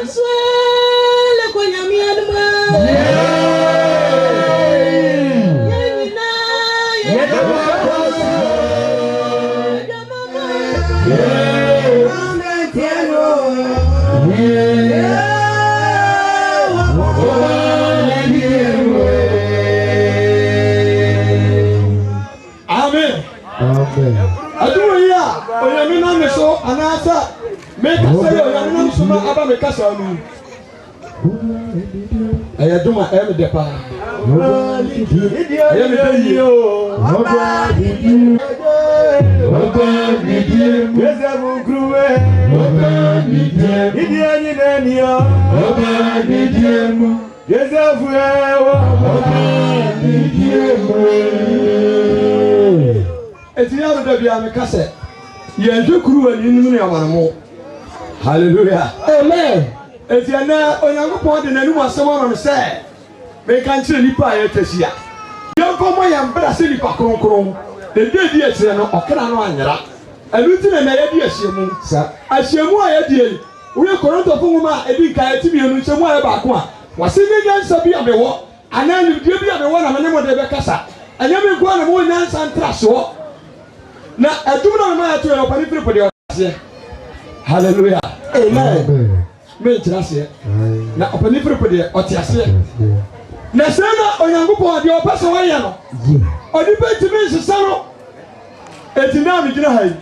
swele kwenye miadma. Anasa make us say you know so ma aba make us anu aya duma em de pa aya me dey o oba didi yezabu kruwe oba didi idi ani na ni o oba didi mu yezabu ewo oba didi mu etiya do bia me ka say Yenju kuru ni nunu ya manamo. Hallelujah. Amen. Etiana onyankopon de nanu asem ama me se. Me kan kire nipa ya tasia. Yenko mo ya mbra se nipa kronkron. De di akire no okra no anyara. Aluti na ya di asiemu. Sa asiemu a ya di. Wo Korinto funguma edi kan ati mienu nchemu a ba ko a. Wase nyansa bi abewo. Anani die bi abewo na me mo de be kasa. Anya me ko na mo nyansa ntraso. Na adumna ma ya to ya opani firi podi ase. Hallelujah. Amen. Me ntirase. Na opani firi podi oti ase. Na sana onyankopon de opasa waya no. Odi betimi nsesaro. Etina mi gina hai.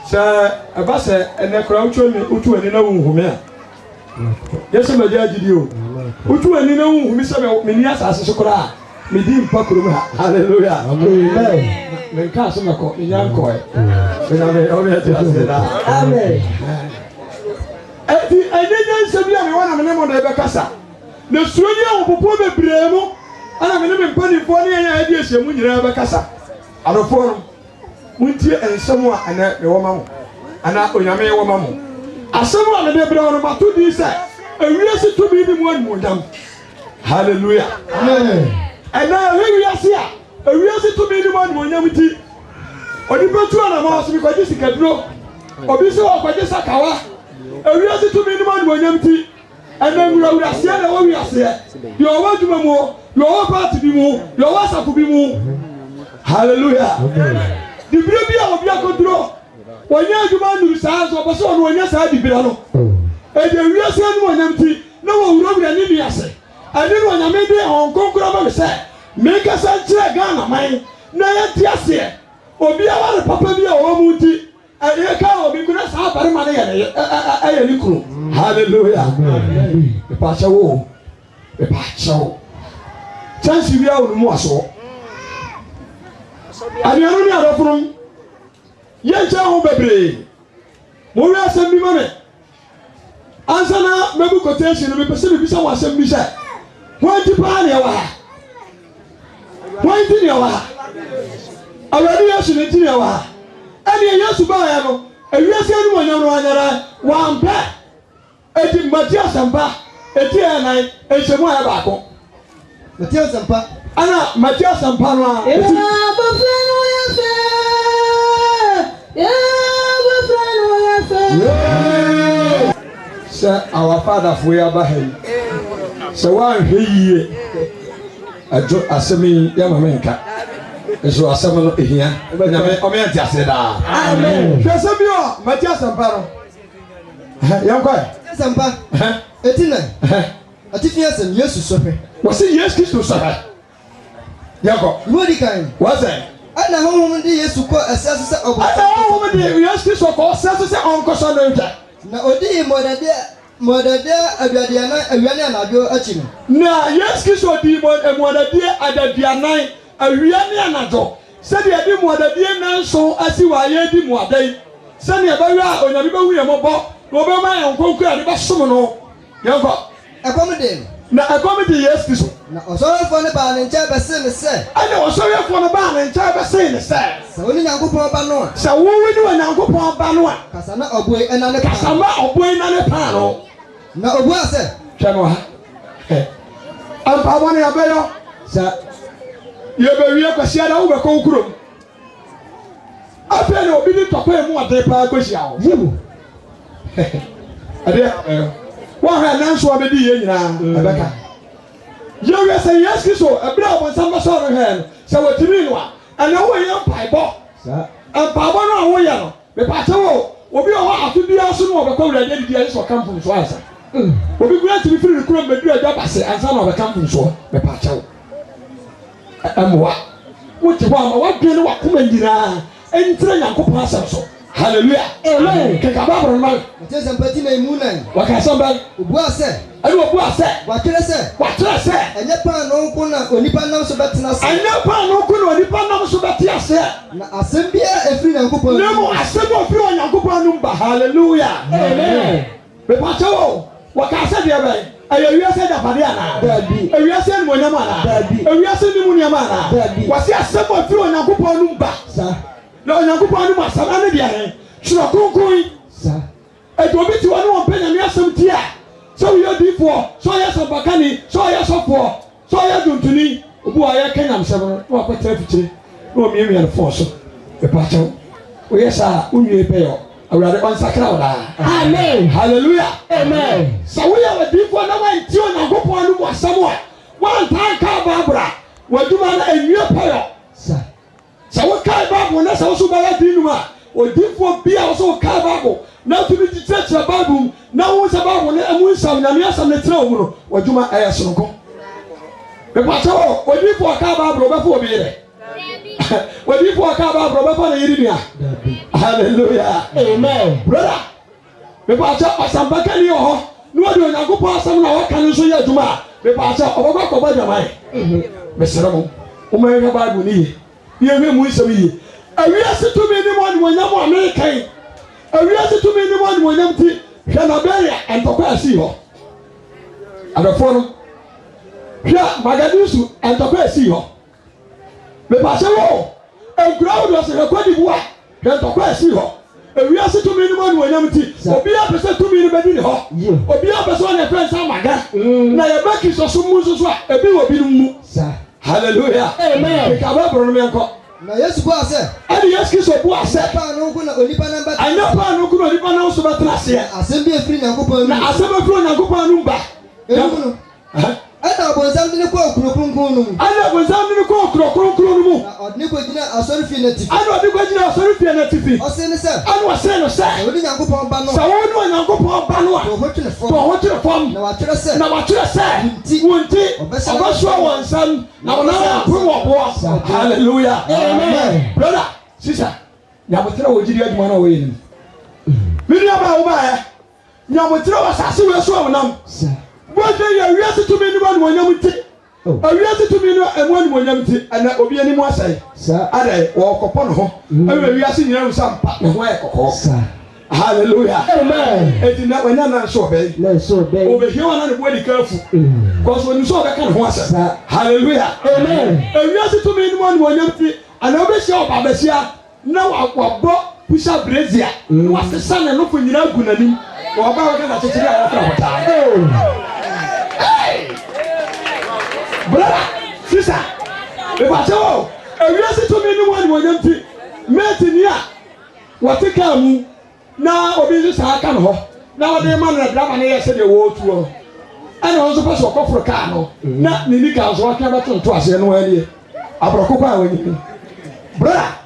Sa abase enekra utu ani na wunhume a. Yesu maja agidi o. Utu ani na wunhumi se me ni asase sokora. Me di mpa KRUMAH. Hallelujah. Amen. Me ka so mako nyanko e. Me na me o me ati aseda. Amen. Eti enyenye nsebi a me wana me mo da be kasa. Na suoni a opopo bebre mu ana me mpanifo ne ya adi ehemu nyina be kasa. Adofo no muntie ensemu a ana me wo ma mo. Ana onyame wo ma mo. Asemu a me bebre no mato di se Ewiase Tumi di mu Animuonyam. Hallelujah. Amen. And now Ewiase a Ewiase Tumi di mu Animuonyam ti. Odi betu ana ma so because this kadro. Obi se wa kwaje sakawa. Ewiase Tumi di mu Animuonyam ti. And then Ewiase na Ewiase. Yo wa duma mo, yo wa party bi mo, yo wa safu bi mo. Hallelujah. Di bia bia obi akodro. Wonya duma nuru saa so boso no wonya saa di bia no. E de Ewiase Animuonyam ti na wo wuro bia ni biase. Ani no nyame de on konkura ba me se. Me ka sa kire Ghana man na ya ti ase. Obi aware papa bi a wo mu ti. E ka obi kuna saa bare ma na ya ni kuro. Hallelujah. E pa chawo. E pa chawo. Chance bi a wo mu aso. Ani anu ni adofrum. Ye ncha ho bebre. Mo wi asem bi ma me. Ansana mebu quotation me pese me bisa wasem bi se. Wanti pa na wa. Wanti ni wa. Awadi Yesu ni ti wa. Ani Yesu ba ya no. Ewiase Animuonyam no anyara wa mpe. Eti Matias Sampa. Eti enan enchemu ya ba ko. Matias Sampa. Ana Matias Sampa no a. Ya bafano ya fe. Ya bafano ya fe. Say our father for ya ba he. So one heye ajo asemi ya mama nka. Eso asemi no ehia. Nyame o me anti aseda. Amen. Hwese bi o Matias Sampa no. Yankwa. Sampa. Etina. Atifi asem Yesu sohwe. Wo se Yesu Kristo sohwe. Yakọ. Wodi kan. Wo say ana honhom de Yesu ko asase se obo. Ana honhom de Yesu Kristo ko asase se onkoso no ntwa. Na odi modade awiane anadwo achi no. Na Yesu Kristo di modade adadianan awiane anadwo. Se de di modade nanso asi wa ye di modai. Se ne ba wi a onyame ba hu ye mobo. No be ma yan konku a de ba som no. Yanko. Akomede. Na akomede Yesu Kristo. Na osorofo ne ba ne ncha be se ne se. Ana osorofo ne ba ne ncha be se ne se. Sa woni Nyankopon ba no. Sa wo woni Nyankopon ba no a. Kasa na oboi ena ne pa. Kasa ma oboi na ne pa no. Na obu ase. Chano ha. Ampa woni abeyo. Sa ye be wi akwasi da wo be ko kurom. Ape na obi ni topa mu ade pa akwasi a wo. Ade One hand answer a baby in Rebecca. You say yes, so a blow on some sort of hand. So what you mean? And no way up by Bob. And Pabana William, the Pato, will be allowed to be also more because the identity for come from Swaza. Will be glad to be free to come and do a job and son of a company, so the Pato. And what you want, what do you want to do? And train and cook myself. Hallelujah. Amen. Kakababa man. Just empathy na imuna. Wakasamba. Ubuase. Ayo ubuase. Watrese. Watrese. Enye pa no ko na onipa nam so betina se. Enye pa no ko na onipa nam so betia se. Na asembia efri Nyankopon. Nemo asebo efri Nyankopon numba. Hallelujah. Amen. Me pacho. Wakasa dia bai. Ayo Ewiase da pade ana. Dabi. Ewiase Animuonyam ana. Dabi. Ewiase Animuonyam ana. Dabi. Wasi asebo efri Nyankopon numba. Sa. No Nyankopon numba sa na dia he. Shura kunkun. Sa. Edo bi ti wonu on penya mi asem ti a. So we are before, so yes, a bacani, so yes, so poor, so yes, don't to me, who I can seven, or quite traffic, no me and force. The pattern, yes, sir, we pay you. I rather on Sacrada. Amen. Hallelujah. Amen. So we are a deep one, I went to and go on was somewhere. One time, Car Barbara, what do I a new pair? Sir. So what Car Barbara, that's also by a dinuma, or deep one be also Car Barbara. Now to be the church about whom now was about when I was some Namias and the throne, or do my ass on go. The Pato, what do you for a car Barbara before me? What do you for a car Barbara before the Hallelujah. Amen. Brother, the Pato was some Bacani or no, do not go past some of can show you to my the Pato of a back of my mind. Mr. Ramon, Omega Bible, you hear me some ye. Ewiase to me anyone when I'm American. Ewiase to me anyone when empty. Shanaberia and Toka see her. And the phone. Here, Magadusu and Toka see her. The Paseo, a crowd was in a quaddy boy. Then Toka see her. Ewiase to me anyone when empty. Or be a person to me in the bed. Or be a person a friend, Samaga. Now your back is so smooth, a bit will be moved. Hallelujah. Amen. Na Yesu kwa se. Ani Yesu Kristo kwa se. Pa no ko na onipa namba. Anya pa no ko na onipa na so betena se. Asem bi efri Nyankopon. Na asem efri Nyankopon numba. Ewu no. Ana bonzam ni ko okronkron no mu. Ana bonzam ni ko okronkron no mu. Na odni ko gina asori fi na tifi. Ana odni ko gina asori fi na tifi. O se ne se. Ana wa se no se. Odi Nyankopon ba no. Sa woni Nyankopon ba no a. To hotune fom. To hotune fom. Na wa twere se. Na wa twere se. Wonti. Obaso wonsam. Na wona promo bo. Hallelujah. Amen. Brother, sister. Nyabotra wo jiri aduma na wo yin. Mini aba wo ba ya. Nyabotra wa sase we so wonam. What day you Ewiase to me anyone when you take? Ewiase to me no Animuonyam ti ana obi ani mu asai. Sir, adai wo kopon ho. Ewiase nyina usam pa ne ho e kokko. Sir. Hallelujah. Amen. Eti na wena na so be. Na so be. Obe hia wana ne body careful. Because when you so be kan ho asai. Hallelujah. Amen. Ewiase to me anyone when you ti ana obe hia obabesia na wa bo pusha brazia. Wa sesa na no fo nyina gu nanim. Wa ba wa ka tete na wa fra hota. Brother, sister, if I tell you, Ewiase to me anyone when empty, Metinia, what take care of now, obey I can ho. Now, the man that Ramania said the word to her. And also, pass your coffer cano, not Ninicas walking about to us anywhere. I broke up with you. Brother,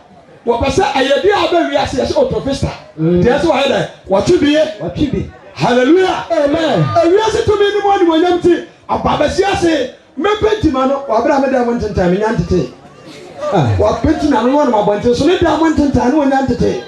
what I said, I did Ewiase or Professor. That's why what you be, what you be. Hallelujah. Amen. Ewiase to me anyone when empty, a Babasia say. Me penti mano wabra me da wonten time nyantete wa penti na no no abonte so ne da wonten time no nyantete.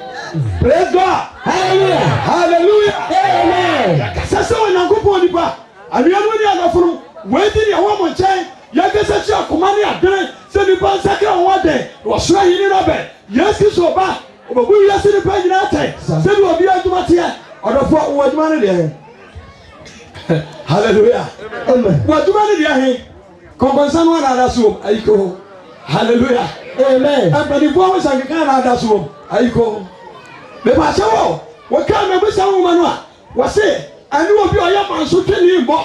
Praise God. Hallelujah. Hallelujah. Amen. Sasa Nyankopon nipa anua no ni anafuru wedi ne ho mo nchen ya kesa chi akoma ne adene se nipa sakra ho de wo sura yini no be Yesu so ba obabu Yesu ne pa nyina tai se bi obi aduma te odofo wo aduma ne de. Hallelujah. Amen. Wo aduma ne de ahe Compensano na daso ayiko. Hallelujah. Amen. Abani bo wo sanka na daso ayiko. Me ba chawo. Wo ka me be sawo manu a. Wo se ani obi o ya manso twani mbo.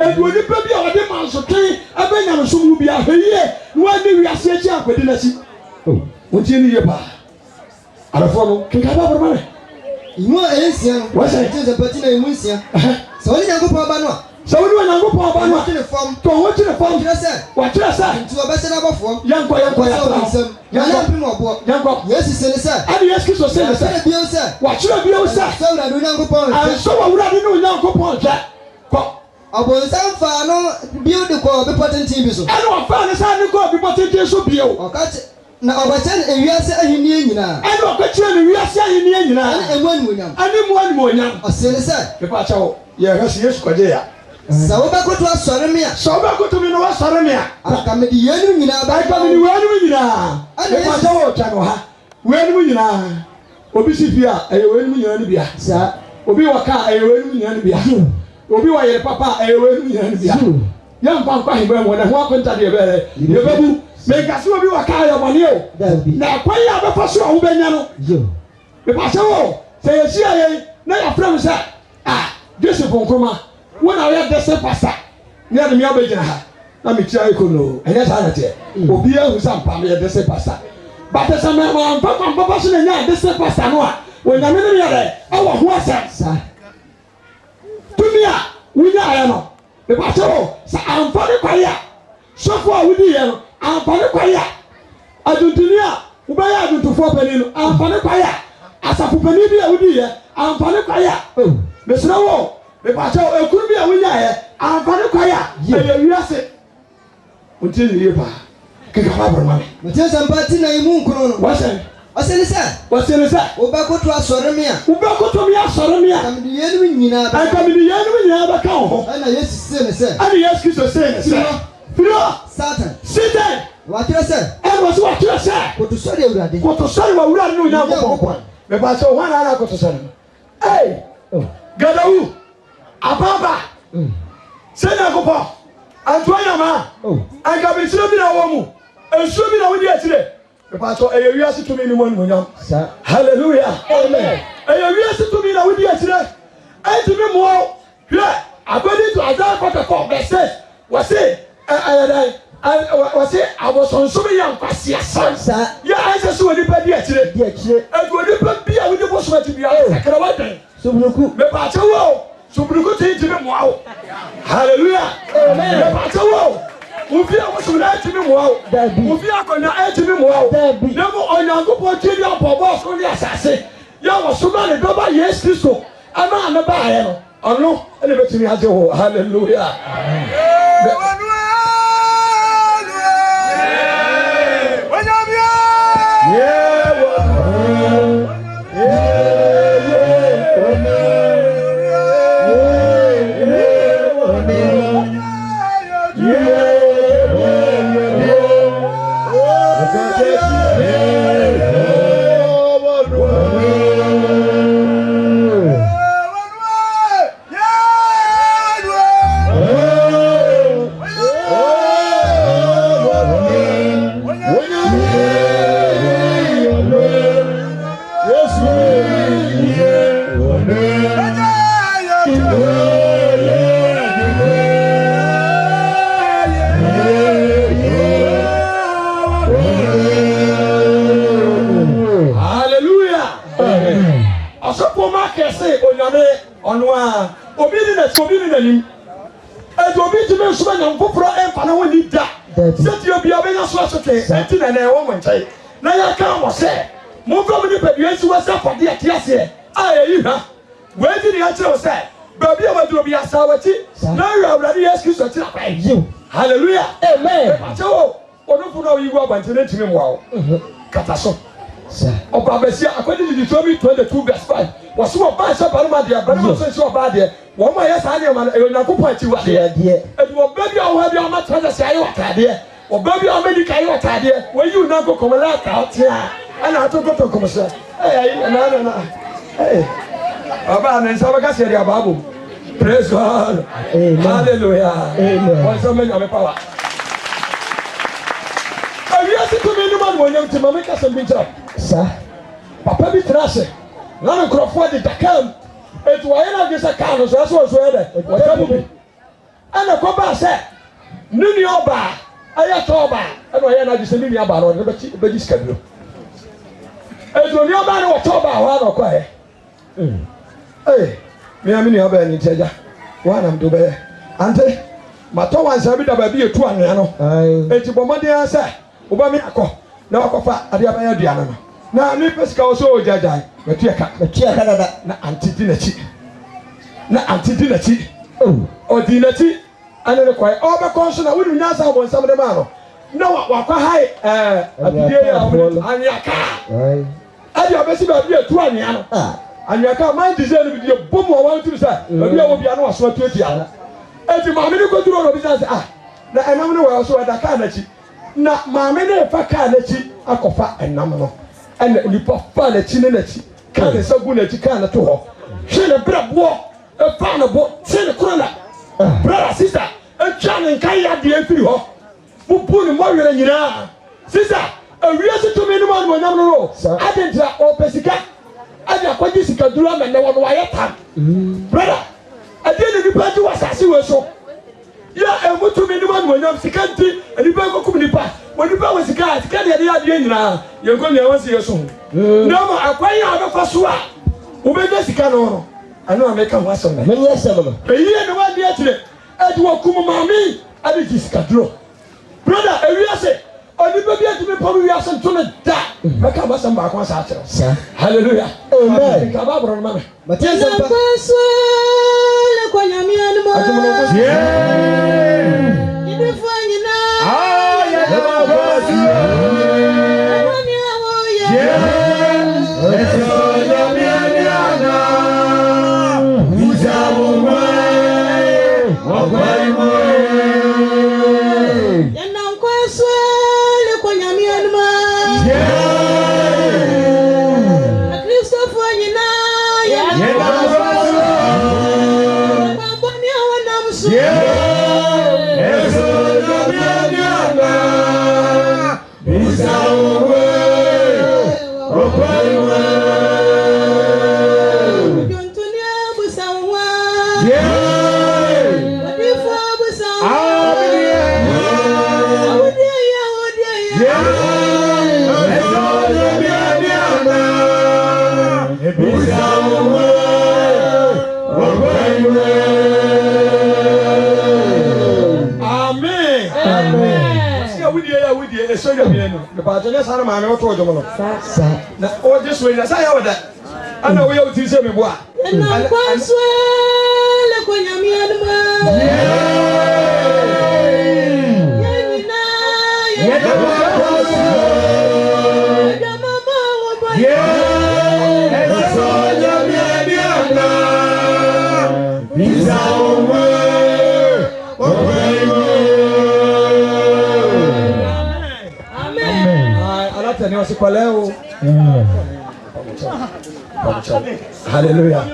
Edu oni pe bi o de manso twen abenya no so mu bi aheye. No ani Ewiase achi akwedi na si. Oh, wontie ni ye ba. Arafo no kinka ba bro mare. Imu ensia. Wo se je pati na imu ensia. So when you go for so we do not go for one watching the form. to watch the phone. What you say? To a better number form. Young boy, Yes, he said, sir. and yes, kiss was saying, sir. What should I be, sir? So I do not go for And so I would have known young couple, Jack. I was some far no beautiful, the patent TV. I know I found a sign to go before taking so be or catch. Now, I was saying, Ewiase in Yina. I know a question in Ewiase in Yina. And one woman. Animuonyam. I said, sir. The pacho, yes, Quadia. So I go to a Soramia. So I go to me no Soramia. I come to the Yenu Yina. I come in where we are. And the pacho, Chanoha. When we are. Obisifia, a when we are, sir. Obi Waka, a when we are. Obi wa yere papa ewe ni yan bia ya mpa kwa hebe won na ho akonta de bere ye babu me ka so obi wa ka ya bone o na kwa ya be fa so ho benya no me pa se wo se ye sia ye na ya fra me se Joseph Nkrumah won na ya dese pasta ni ade me abegina ha na me tia ikono enya sa na te obi ahu sa mpa me dese pasta ba te se me ma mpa so na nya dese pasta no a won na me ne ya de awo ho asa Tumi a wunya aya no me ba cho sa amfani kwaya sofo a wudi ye no amfani kwaya aduntuni a ubaya aduntufo pani no amfani kwaya asafu pani bi a wudi ye amfani kwaya me sra wo me ba cho ekuru bi a wunya ye amfani kwaya Ewiase unti ni ye pa kika ba broma me tell somebody na imu nkro no wase What's that? Obako to a Soramia. Obako to me a Soramia. I'm the Yenu Nina. I come in the Yenu Nina. And I yes, sir. And yes, you say, Satan. Satan. What you say? And was what you say? What to study already? What to study? What we are doing now? The Basso 1 hour go to study. Hey, Gadau, Ababa, Senagopa, Antoine, I come in Slovenia, and Slovenia with you today. Pastor, Ewiase to me in one month. Hallelujah. Amen. Ewiase to me now with you today. And to me more. Yeah, according to Isaiah 44, verse 6, was it? I was on so many young sons. Yeah, I just saw the bed yesterday. And when the beer with the boss to be out, I can avoid so the Pastor, so Bruco to me more. Hallelujah. Amen. Ufi awosu na etimi mo ufi akona etimi mo nemo onyangopo tiri opobo so ni asase ya wosuma ne doba Yesu Kristo ama na ba ye no ono ele betimi age ho hallelujah na ya ka mo se mo go me pe bi wa sa fode ati ase ayi ha we di ni a kire o se ba bi wa duro bi asa wati na awurade Yesu Kristo kire akwai hallelujah amen acho onufu na yi gwa bante na timi mo awo kata so oba besia akwadi di Tumi 22 verse 5 was so ba so ba ma dia ba ma so ba dia wo ma yes anya ma Onyankopon ati wa dia edi wo ba bi a wo ha bi a ma traza se ayi wa ta dia o baby o medical you atade we you na go come la ta tia ana to go to come so na hey aba na nsa baka se dia babu praise God amen hallelujah amen what's so many power Ewiase to me no man wonyam ti mama ka sem bincha sa papa bi trase na nkrofo de takam etu wa yana de sa ka no so so ede o tabu bi ana ko ba se nini oba aya toba eno aya na gisemi mi aba no be diskabiro ezo ni oba no toba wa no kwa mi amini oba ni teja One am do be. Ante mato wan sabi da ba bi etu anwea no. Enti bomode ansa oba me akọ na wakofa ade abaya aduane no. Na me pesika wo so ojajai. Metua ka dada na anti di na chi. Na anti di na chi. O di na chi. Ane ne kwai o be konso na wonu nyasa obon sam de ma no. Na wakwa hai abidie ya anyaka. Ade obesi ba bi etu anwea no. Anyaka man design bi de bom o wan tu say obi a wo bia na waso atuatia. Eti maame ne koduro no bi say na enam ne wa so da ka na chi. Na maame ne fa ka na chi akofa enam no. Ene nipa fa na chi ne na chi. Ka ne sagu na chi ka na to ho. Hwe ne brabo e fa na bo se ne krona. Brother sister, e twa ne kan ya de afiri ho. Bubu ne mo were nyina. Sister, Ewiase Tumi ne mo Animuonyam no. Adentra o pesika. Ade akwaji sika duru ama ne wo no waye tam. Brother, ade ne nipa ji wasase we so. Ya Tumi ne mo Animuonyam sika nti nipa ko kum nipa. Mo nipa we sika de ya de nyina. Ye ko nya wasi ye so. No mo akwayi abefa so a. Wo be de sika no no. Ano ameka ho aso na. Me nya sema no. Eyi ne wa de atire. Ade wo kum mami ade ji sika duru. Brother, Ewiase onipa bi atime pom Ewiase ntone da. Meka ba samba akwa sa atire. Hallelujah. Amen. Ka ba bro no mame. Matia samba. Le kwa nyami anu mo. Ibe fanyina. Ya ba bosi. Wani awo ya. Eso nyami ana. Ujabu wa kwai mo. So you mean the Bajanes are my auto. Na o just when I say how that. I know we have to say me boy. Na kwanswele kwa nyami anu mo. Hallelujah.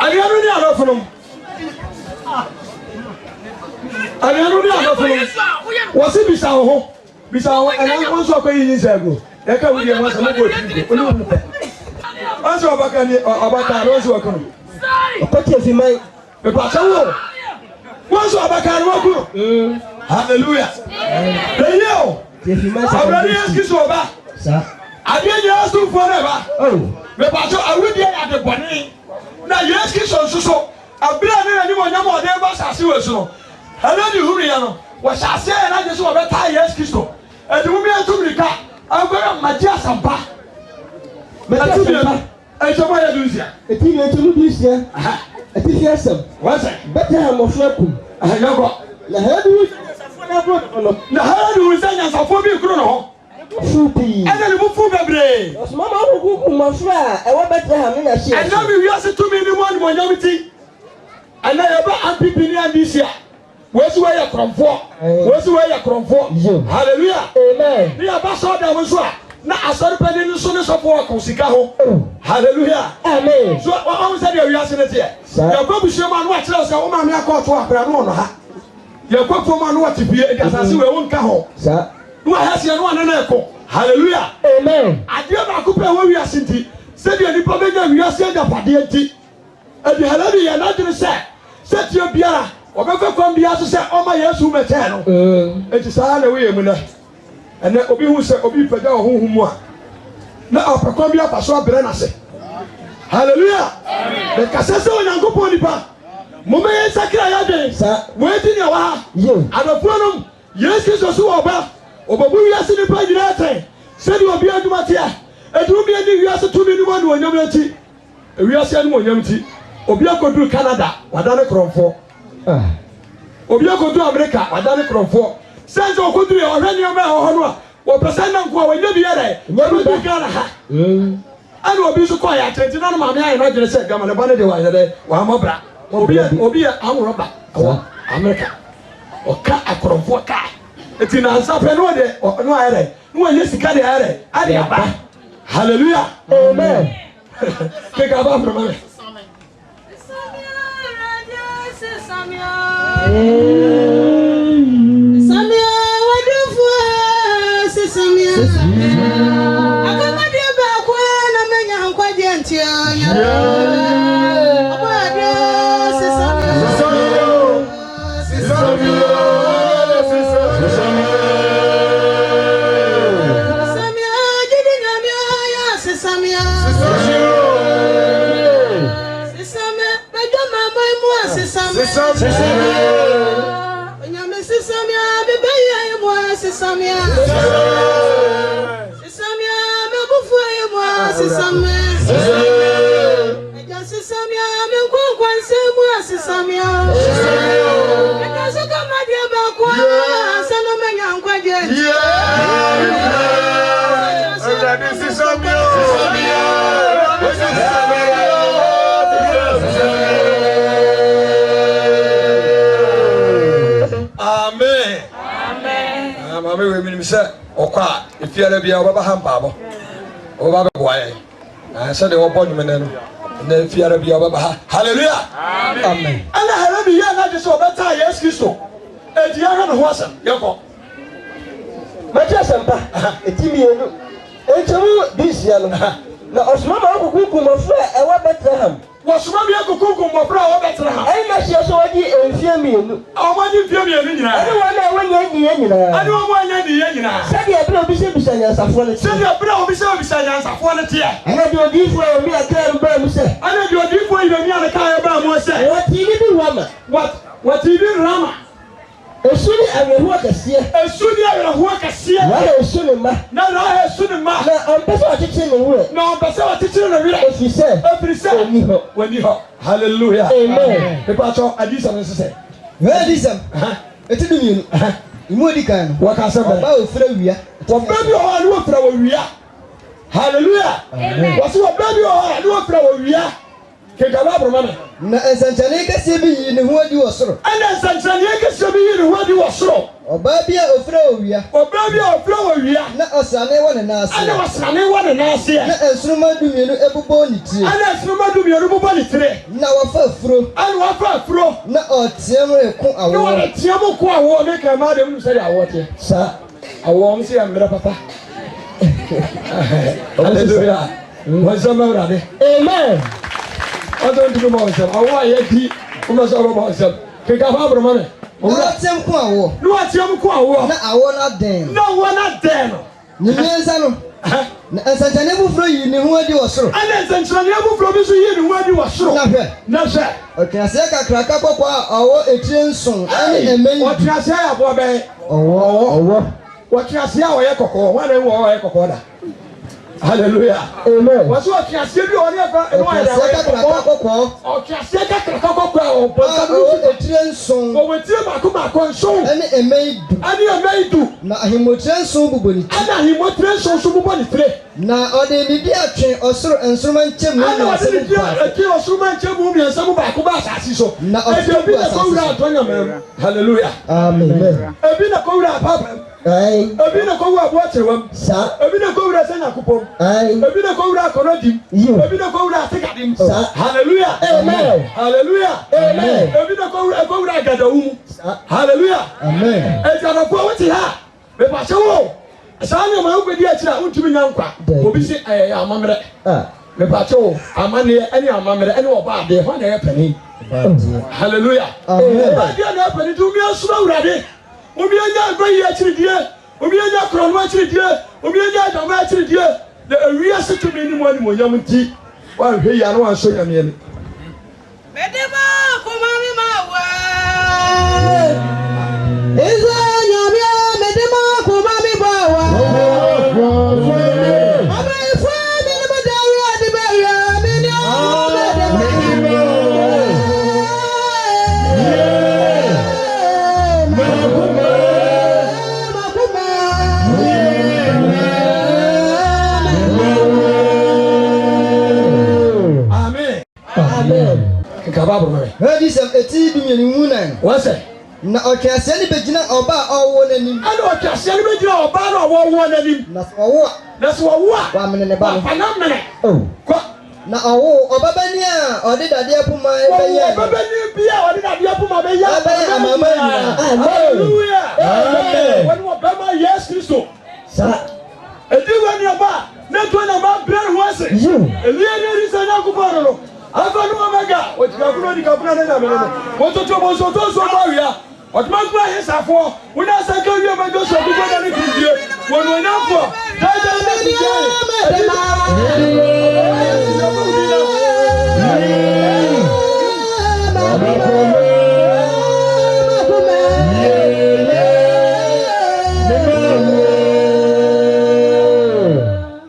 Arianu ni anofunum. Wasi bisa ho. Bisa ho ana won so akoyi yin sago. E ka wudi e won so mo go ti. Oni won pe. Anso abaka ni abaka ro so akono. Okoti efimai. E pa sawo. Won so abaka ro akono. Hallelujah. Eyo. Efimai sa. Abra ni eskiso oba. Sa. Adie ya so fo na ba. Me pa so awudi ya de boni. Na yeskiso so. Abra ni Animuonyam o de ba sase we so. Hello di huru ya no. Wa sase na je so be ta yeskiso. Edum mi atumrika. Agora magia sampa. Me atumrika. Ejomo ya dunsia. Eti me tulu dunsia. Aha. Eti fiasem. Wasa. Beta mo flakum. Aha yoko. La hadu safo na bro no. Na hadu sanya safo bi kuro no. Fupi. Ene ni bufu bebre. Osmama wo ku mafra e wo beta ha me na hie. Ene mi Ewiase Tumi ni mo Animuonyam ti. Ana ya ba ampipi ni andisia. Wesu we ya kromfo. Wesu we ya kromfo. Hallelujah. Amen. Ni aba so da wo so a na asori pede ni so ne so fo ko sika ho. Hallelujah. Amen. So o say the Ewiase ne te. Ya go buhye ma no a kire so o ma me akoto akra no no ha. Ya go fo ma no a tipie e asase we won ka ho. Sa. No ha se no na na ko. Hallelujah. Amen. Ade ba ko pe wo Ewiase nti. Se de nipa be nya Ewiase da pade nti. E bi hallelujah na dinu se. Se tie biara obefa kwam bia so se o ma Yesu mete no. Enti sa na we yemu na. Ene obi hu se obi pega ohunhu mu a. Na apakwam bia paso abre na se. Hallelujah. The kasese onyankopon nipa. Mama ye sakira ya den. Wetin ya wa. Adofuanum Yesu so oba. Obabu Ewiase nipa nyina ten. Sedi obi aduma tia. Eduru bi edi Ewiase Tumi ni mo Animuonyam nti. Ewiase Animuonyam nti. Obi akoduru Canada, wadane kromfo. Obi akoduru America, wadane kromfo. Sense okoduru e ohwe ni oma ho no a. Wo pesa na nko a wanya bi yare. Nyabi Ghana ha. Ani obi so kwa ya tenti na no maame ayi na gere se gama ne bane de wa yare wa mobra. Obi amroba. America. Oka akromfo ka. Eti na nsape no de no ayare. No anye sika de ayare. Ade aba. Hallelujah. Amen. Take aba from me. Samia wadufu Samia Akamadia ba kwa na menya nkwaje ntia Abado Samia Samia jidi nyamia ya Samia Samia bajama moimu Samia Samia bebe ya mwa Samia Samia mabufu ya mwa Samia Eja Samia menkwa nsemwa Samia Ekaso kama dia bakwa sana menya nkwaje Mama we minim se okwa efiara bia obaba hambabo obaba boye se de obo nyumene no na efiara bia obaba ha. Hallelujah. Amen. Ana harabi ya na de so obeta Yesu Kristo edi aha no ho asem yeko matia sempa etimi enu echewu this year no na osuma ma okuku mofra ewa Bethlehem wasuma bi akuku mofra ewa Bethlehem ai na hie so wadi enfie mienu awadi enfie mienu nyina ani wana wanya die nyina ani wanya die nyina sadi ebra obi se bisanya safo ne sadi ebra obi se bisanya safo ne tie ana di odifo e mi akaru ba mu se ana di odifo e mi aka ba mu se wati ni bi rama wati ni rama esuni awehu akasie na esuni ma na ampesa wachichi ne wure efise wani ho. Hallelujah. Amen. Pepacho adisa ne sese adisa etidu mienu imodi kan waka se ba ofra wia oba bi o ani ofra wia. Hallelujah. Amen. Wasi oba bi o ani ofra wia kegaba bromane na ensanchane kase bi yi ne ho adi wosoro ana ensanchane kase bi yi ne ho adi wosoro oba bi a ofra wia na osane wona na ase ana osane wona na ase na ensuruma dumienu ebubo ni tire ana ensuruma dumienu bubo ni tire na wafa afro na otiem reku awo na wona tiem ku awo me ka ma dem nu se awo te sa awo m se amira papa. Hallelujah. Wazama urade. Amen. Adon di mo nsem awo ayedi o so ro mo nsem ke ka fa bromane o atem ku awo na awo na den ni menza no na ensanchane bufro yi ni ho adi wosoro ana ensanchane bufro bi so yi ni ho adi wosoro na hwe otiase kakraka popo awo etire nson ani emen otiase ya bo be owo otiase ya oye kokko wa na wo oye kokko da. Hallelujah. Amen. Wasu okiase bi oni efa eno ayda kokko okiase kakrakoko o pontabu etire nson o wetire mako nson ani emeidu na ahimotire nson buboni ana ahimotire nson so buboni tire na ode bibi atwen osoro ensoroma nchemu na ode bibi atwen osoro nchemu mi ensam ba ko ba asasi so na ode bi na kowura atonya mem. Hallelujah. Amen. Ebi na kowura papa ebi na kowura boacherwam sa ebi na kowura sanya kupom ebi na kowura konodim ebi na kowura tikadim sa. Hallelujah. Amen. Hallelujah. Amen. Ebi na kowura gadawum. Hallelujah. Amen. Ejana po wati ha me pa chewo asani ma ubedi akira untumi nyankwa obi si amamre me pa chewo amane ani amamre ani oba de ho na ye pani. Hallelujah. Amen. Ba dia na pani tu mi asura urade obi anya gba yi akiri die obi anya kronwa akiri die obi anya dama akiri die the Ewiase Tumi Animuonyam nti One here, I don't show you me. Medema kumami mawa. Eza nyamia medema kumami bawa. Aba ifwa ni badari adibeya mini Ready some eti dumienimunan. What's it? Na okase ni begina oba owo nanim. Ana okase ni begina oba na owo nanim. Na owo. Na so owo. Wa mene ne ba. Pa na mene. Oh. Ko. Na owo obabani a odi dade apuma ebe ya. Obabani bia odi dade apuma be ya. Amama ya. Hallelujah. Amen. When obama yes Kristo. Sa. Edi wani oba na to na ma brand ho ase. Elia ni risa na kuparo no. Afa no omega, otikafuna dikafuna na mene. Wototo bosoto so bawia. Otmakura hesafo, una saka wi omega so bi go na ni kudie. Wono nyafo. Dada na kudie.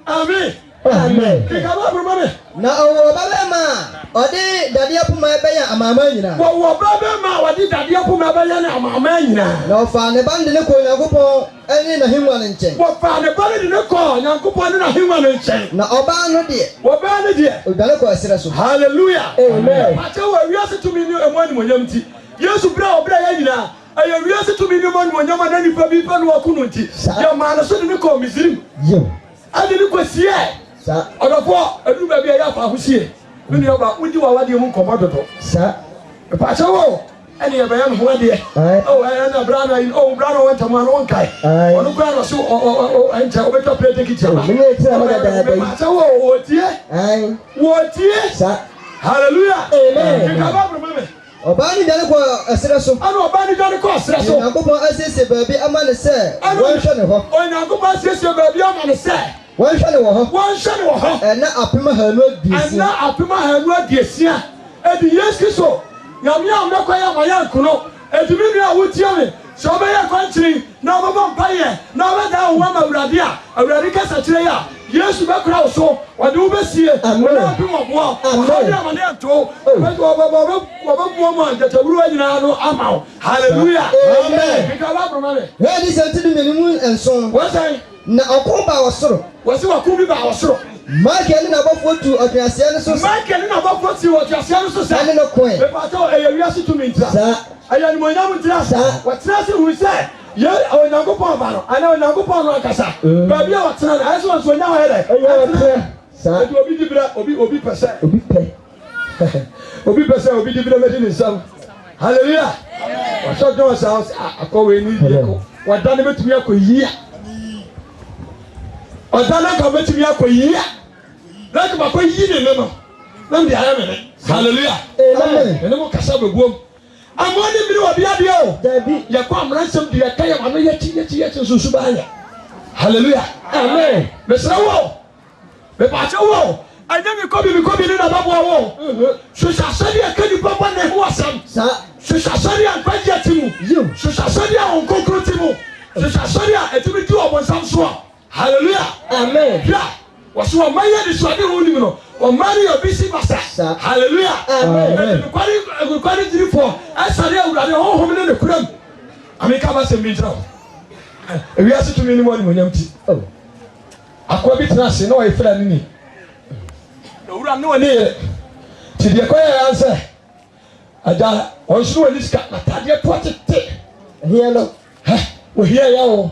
Amen. Amen. Kikaba bromame. Na owo babema odi dade apuma ebe ya amama nyina. Wo babema odi dade apuma ebe ya na amama nyina. Na ofa ne bande ne ko Nyankopon eni na himwa ne nchen. Wo fa ne bande ne ko Nyankopon eni na himwa ne nchen. Na oba no de. Oba ne de. Odale ko asira so. Hallelujah. Amen. Acha wo wiase tumi ni Animuonyam ti. Yesu bra obra ya nyina. Ayo wiase tumi ni Animuonyam na nipa bi pa no akunu nti. Ya ma na so ne ko Misrim. Yo. Ade ne ko sie. Sa. Odofo adu ba bi ya fa ahosie. Mini oba wudi wa wade mu nkomododo. Sa. Pa acha wo. Eni ya bayan ho ade. Oh na bra na bra no wanta ma no nkai. Onu kwa no so enta obeto plate kitchen. Mini tira ma da ba yi. Acha wo wotie. Wotie. Sa. Hallelujah. Amen. Kikaba bromame. Obani dale ko asira so. Ano obani dale ko asira so. Nyankopon asese baabi ama ne se. Won hwe ne ho. Nyankopon asese baabi ama ne se. Won hwe ne ho. Won hwe ne ho. Na apema hanu adiesia. Na apema hanu adiesia. Edi Yesu Kristo. Nyamia amekwa ya mayankuno. Edi mi a wotie me. So be ya kwantiri na baba mpaye na bada ho ma awurade a awurade kasa kire ya. Yesu bekura wo so. Wode wo besie. Na apema bo. Amen. Na mane ato. Baba mo antatawuru anyina no ama. Hallelujah. Amen. Bikaba bromane. Ready sentidi menimu enson. Wasai na okomba wasoro. Wasi wakumbi ba wasoro. Michael na bafo tu otiasia ne so. Michael na bafo tu otiasia ne so sa. Ane no coin. Be pato Ewiase tumi ntra. Sa. Animuonyam ntra sa. Watrase hu se. Ye Onyankopon ba no. Ana Onyankopon no akasa. Ba bia watena na aso so nya ho hele. Sa. Obi dibra obi pese. Obi pe. Obi pese obi dibra medi ni sam. Hallelujah. Waso jo sa akowe ni diko. Wadane betumi akoyia. Odana ka betumi akoyia. Like ma koyi ne no. Na ndi aya mene. Hallelujah. Amen. Ene mo kasa bebuom. Amoni bi no obi ade o. Dabi. Ye kwa mransem di ye kaya ma no ye chi susu ba anya. Hallelujah. Amen. Besra wo. Be pa che wo. Anya mi ko bi ni na babo wo. So sasari akadi papa na ho asam. Sa. So sasari anpaji atimu. Yo. So sasari an konkro timu. So sasari etimi di obonsam so. Hallelujah. Amen. Yeah. Wasu wa maya di swadi honi mino. Wa mari obisi basa. Hallelujah. Amen. Kwari dirifo. Asari awurade ho ho mene ne kuram. Ameka ba se mbintra. Ewiase tumi ni mo Animuonyam ti. Akwa bi tena se na wa ifra ni ni. Owura ne woni ti de koya answer. Aja onsu woni ska atade potete. Hielo. O hiya ya o.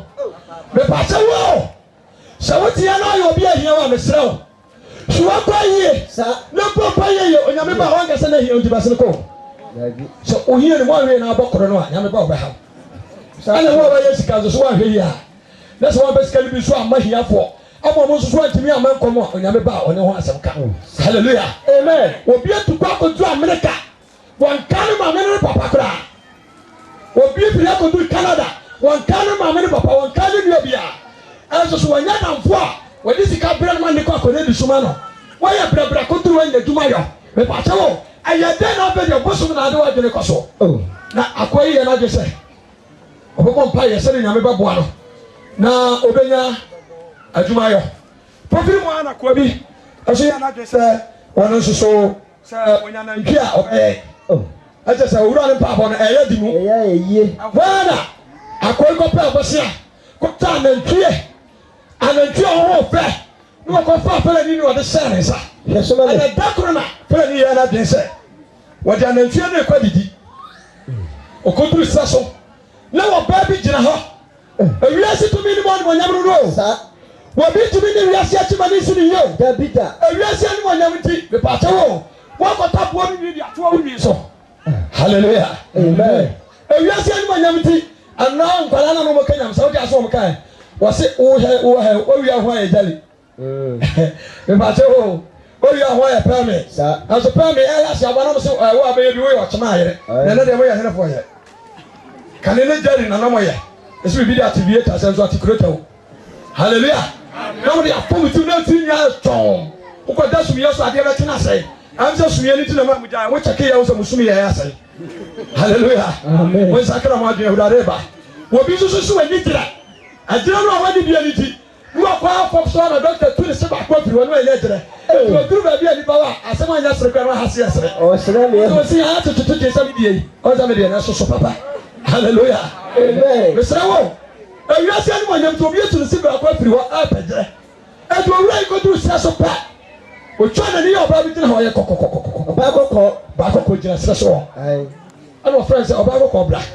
Me pa se wo. Shawati ya na yo bi ahia wa mesrew. Shuwa kwa yie. Sa na papa ye onyame ba wanga se na hia ndi basene ko. So ohia ni mo we na abokoro no a nyame ba oba ha. Sa na wo ba ye sika zo so wa hwe ya. Na so wa ba sika bi so amahia fo. Amo mo so antimi amankomo onyame ba one ho asem ka. Hallelujah. Amen. Obi atukwa ko du America. Won kan ma me ne papa kra. Obi bi ya ko du Canada. Won kan ma me ne papa won kan ni obia. Eso so wanya namfo a wadi sika brand man ne ko akode di suma no why a brabra country when the Dumayo? Me pacho. I had then up in your bosom and I do the coso. Oh, now acquire and I just say. Obon Pie selling a babuano. Now Obenya Adumayo. Profit one a quabi. I say, and I just say, one also so, sir, when I'm here, okay. Oh, I just say, run pop on a yadimu. Yeah. Wana, I call go Papasia. Got time and clear. And a draw fair. No go for felony or the sun is. Yes, and a doctor, felony and I didn't say. What an entire quality. O go to Sasso. Now a baby Jinaho. Ewiase to me one when you know, sir. What be to me the Ewiase to manage in you, the bitter. Ewiase Animuonyam the patrol. What got up 1 million 12 years so. Hallelujah. Amen. Ewiase Animuonyam and now Palana no Kenya, Saudi Asomakai. Was it oh we are why Delhi? The patrol. Oh, you are why a permit, sir. As a permit, I ask you, I baby way or tomorrow. Another way ahead for you. Can you not in Anomoya? This will be the activate as a creator. Hallelujah. Nobody have come to know 2 years strong. Who could that's me also at the other thing I say. I'm just really to the man which I can't also Musumi. I say. Hallelujah. Amen. When Sacramento would have what be so and need that. I don't know what the reality. You are quite from son of Doctor to the Sabbath country when we later. You are through the power as someone just require has yesterday. Oh, so see, I have to take some day. Or somebody and so papa. Hallelujah. Amen. Mr. Awo. You are saying when you to be to the Sabbath country what happened. And you are go to Sassopa. We try to know about it in Hawaii. Bako just so. I know friends of Bako black.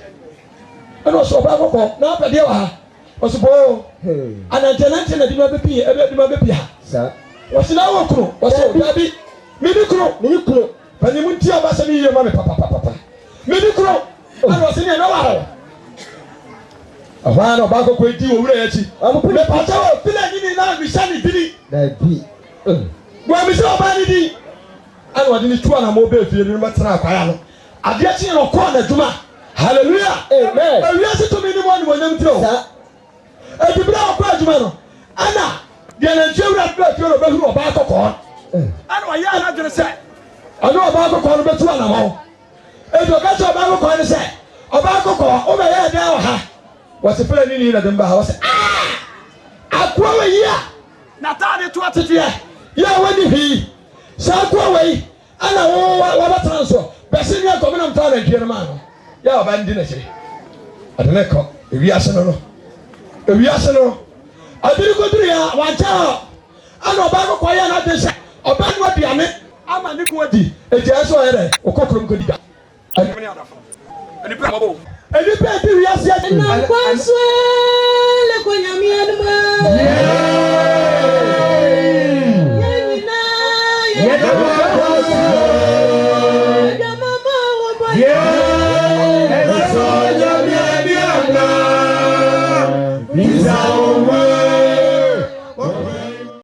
And also Bako now, but there Osbo and antenna did not be a sir. What's in our crew? What's all Gabi? Minicro, Panimunti of us and your mammy, papa. Minicro, I was in an hour. A man of Baco Quay, you already. I'm putting a patrol, feeling in our Missani Diddy. That be. Well, we saw Banity. I was in the 2 and a mobile field in Matana. I've yet seen a corner, Juma. Hallelujah. Amen. I realized to me the one when I'm through. And the blood of Bradman, Anna, the Nigerian blood of Baco. I know I just said. I know about Baco, but 2 animal. And you got your Baco say, Baco, over here now. What's the fellow in the house? I grow a year. Nathan to what it is. Yeah, when he shall go away. I know what a transfer. Bessinia coming on town and German. Yeah, bandit. I don't know. Ewiase Ewiase no. I didn't go to the one child. I know about quiet at this. Or bad what the ame. I'm a Nikwadi. A jazz or a cockrum good. And the problem. And the baby, yes, and I was well, when you're me. Yeah.